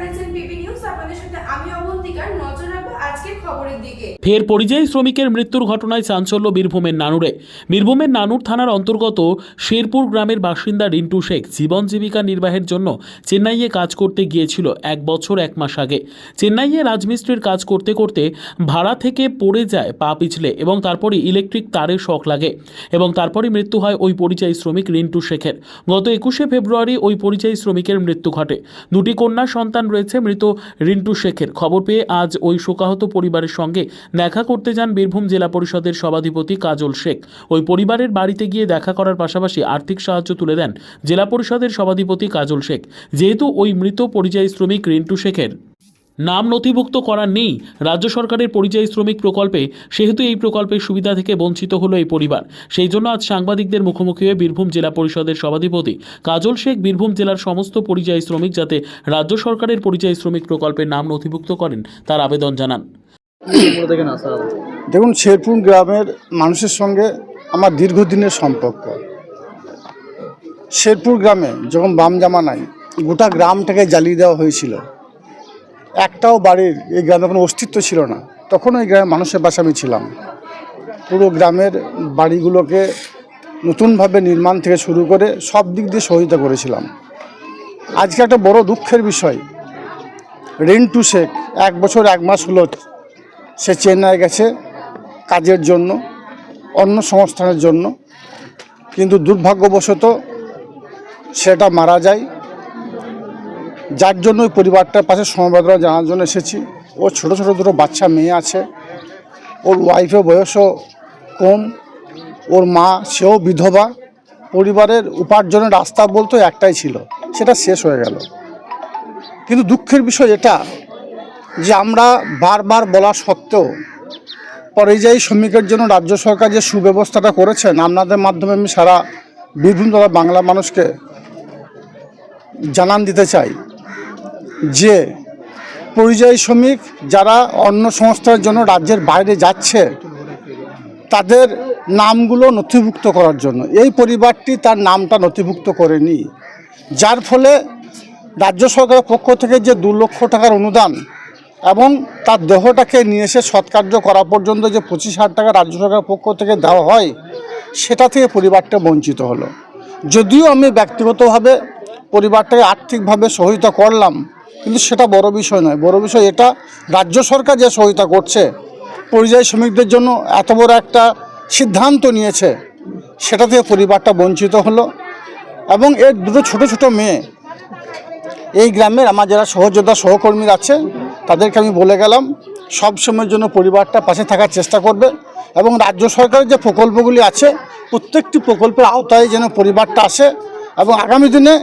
দেখছেন PB news. আপনাদের সাথে আমি অবন্তিকার। নজর রাখবো আজকের খবরের দিকে। ফের পরিযায়ী শ্রমিকের মৃত্যুর ঘটনায় চাঞ্চল্য বীরভূমের নানুরে। বীরভূমের নানুর থানার অন্তর্গত শেরপুর গ্রামের বাসিন্দা রিন্টু শেখ জীবন জীবিকা নির্বাহের জন্য চেন্নাইয়ে কাজ করতে গিয়েছিল 1 বছর 1 মাস আগে। চেন্নাইয়ে রাজমিস্ত্রির কাজ করতে করতে ভাড়া থেকে পড়ে যায় পা পিছলে এবং তারপরে ইলেকট্রিক তারের শক লাগে এবং তারপরে মৃত্যু হয় ওই পরিযায়ী শ্রমিক রিন্টু শেখের। গত 21শে ফেব্রুয়ারি ওই পরিযায়ী শ্রমিকের মৃত্যু ঘটে। 2টি কন্যা সন্তান রয়েছে মৃত রিন্টু শেখের। খবর পেয়ে আজ ওই শোকাহত পরিবারের সঙ্গে দেখা করতে যান বীরভূম জেলা পরিষদের সভাধিপতি কাজল শেখ। ওই পরিবারের বাড়িতে গিয়ে দেখা করার পাশাপাশি আর্থিক সাহায্য তুলে দেন জেলা পরিষদের সভাধিপতি কাজল শেখ। যেহেতু ওই মৃত পরিযায়ী শ্রমিক রিন্টু শেখের নাম নথিভুক্ত করা নেই রাজ্য সরকারের পরিযায়ী শ্রমিক প্রকল্পে, সেহেতু এই প্রকল্পের সুবিধা থেকে বঞ্চিত হলো এই পরিবার। সেই জন্য আজ সাংবাদিকদের মুখোমুখি হয়ে বীরভূম জেলা পরিষদের সভাধিপতি কাজল শেখ বীরভূম জেলার সমস্ত পরিযায়ী শ্রমিক যাতে রাজ্য সরকারের পরিযায়ী শ্রমিক প্রকল্পের নাম নথিভুক্ত করেন তার আবেদন জানান। দেখুন, শেরপুর গ্রামের মানুষের সঙ্গে আমার দীর্ঘদিনের সম্পর্ক। শেরপুর গ্রামে যখন বাম জামানায় গোটা গ্রামটাকে জ্বালিয়ে দেওয়া হয়েছিল, একটাও বাড়ির এই গ্রামে কোনো অস্তিত্ব ছিল না, তখন ওই গ্রামের মানুষের পাশে আমি ছিলাম। পুরো গ্রামের বাড়িগুলোকে নতুনভাবে নির্মাণ থেকে শুরু করে সব দিক দিয়ে সহযোগিতা করেছিলাম। আজকে একটা বড় দুঃখের বিষয়, রিন্টু শেখ 1 বছর 1 মাস হলো সে চেন্নাই গেছে কাজের জন্য, অন্য সংস্থানের জন্য, কিন্তু দুর্ভাগ্যবশত সেটা মারা যায়, যার জন্য ওই পরিবারটার পাশে সমবেদনা জানার জন্য এসেছি। ওর ছোটো ছোটো 2 বাচ্চা মেয়ে আছে, ওর ওয়াইফের বয়সও কম, ওর মা সেও বিধবা। পরিবারের উপার্জনের রাস্তা বলতে একটাই ছিল, সেটা শেষ হয়ে গেল। কিন্তু দুঃখের বিষয় এটা যে আমরা বারবার বলা সত্ত্বেও পরিযায়ী শ্রমিকের জন্য রাজ্য সরকার যে সুব্যবস্থাটা করেছেন, আপনাদের মাধ্যমে আমি সারা বীরভূম তথা বাংলা মানুষকে জানান দিতে চাই যে পরিযায়ী শ্রমিক যারা অন্য সংস্থার জন্য রাজ্যের বাইরে যাচ্ছে তাদের নামগুলো নথিভুক্ত করার জন্য এই পরিবারটি তার নামটা নথিভুক্ত করেনি, যার ফলে রাজ্য সরকারের পক্ষ থেকে যে 2 লক্ষ টাকার অনুদান এবং তার দেহটাকে নিয়ে এসে সৎকার্য করা পর্যন্ত যে 25,000 টাকা রাজ্য সরকারের পক্ষ থেকে দেওয়া হয়, সেটা থেকে পরিবারটা বঞ্চিত হলো। যদিও আমি ব্যক্তিগতভাবে পরিবারটাকে আর্থিকভাবে সহায়তা করলাম, কিন্তু সেটা বড় বিষয় নয়। বড় বিষয় এটা রাজ্য সরকার যে সহায়তা করছে, পরিযায়ী শ্রমিকদের জন্য এত বড় একটা সিদ্ধান্ত নিয়েছে, সেটা থেকে পরিবারটা বঞ্চিত হলো। এবং এর 2 ছোট ছোট মেয়ে এই গ্রামের আমার যারা সহযোদ্ধা সহকর্মীরা আছে তাদেরকে আমি বলে গেলাম সব সময়ের জন্য পরিবারটা পাশে থাকার চেষ্টা করবে এবং রাজ্য সরকারের যে প্রকল্পগুলি আছে প্রত্যেকটি প্রকল্পের আওতায় যেন পরিবারটা আসে এবং আগামী দিনে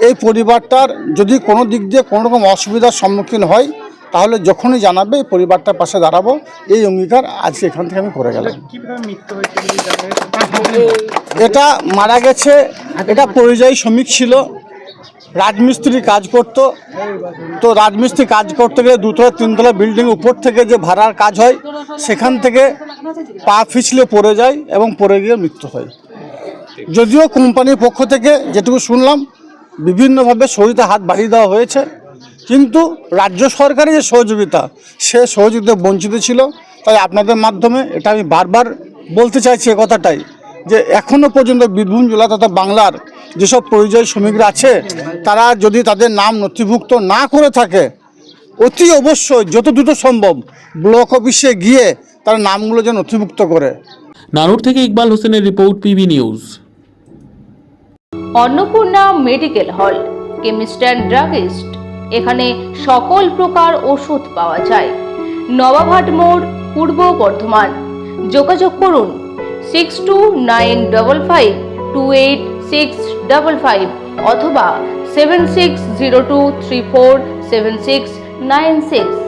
এই পরিবারটার যদি কোনো দিক দিয়ে কোনো রকম অসুবিধার সম্মুখীন হয় তাহলে যখনই জানাবে এই পরিবারটার পাশে দাঁড়াবো, এই অঙ্গীকার আজকে এখান থেকে আমি করে গেলাম। এটা মারা গেছে, এটা পরিযায়ী শ্রমিক ছিল, রাজমিস্ত্রি কাজ করতো। তো রাজমিস্ত্রি কাজ করতে গেলে 2তলা 3তলা বিল্ডিং উপর থেকে যে ভাড়ার কাজ হয় সেখান থেকে পা পিছলে পড়ে যায় এবং পড়ে গিয়ে মৃত্যু হয়। যদিও কোম্পানির পক্ষ থেকে যেটুকু শুনলাম বিভিন্নভাবে সহযোগিতা হাত বাড়িয়ে দেওয়া হয়েছে, কিন্তু রাজ্য সরকারের যে সহযোগিতা সে সহযোগিতা বঞ্চিত ছিল। তাই আপনাদের মাধ্যমে এটা আমি বারবার বলতে চাইছি এ কথাটাই যে এখনও পর্যন্ত বীরভূম জেলা তথা বাংলার যেসব পরিযায়ী শ্রমিকরা আছে তারা যদি তাদের নাম নথিভুক্ত না করে থাকে অতি অবশ্যই যত দ্রুত সম্ভব ব্লক অফিসে গিয়ে তার নামগুলো যেন নথিভুক্ত করে। নানুর থেকে ইকবাল হোসেনের report, PB news. Annapurna medical hall, chemist and druggist. এখানে সকল প্রকার ওষুধ পাওয়া যায়। নবাবহাট মোড়, পূর্ব বর্ধমান। যোগাযোগ করুন 6295528655 অথবা 7602347696।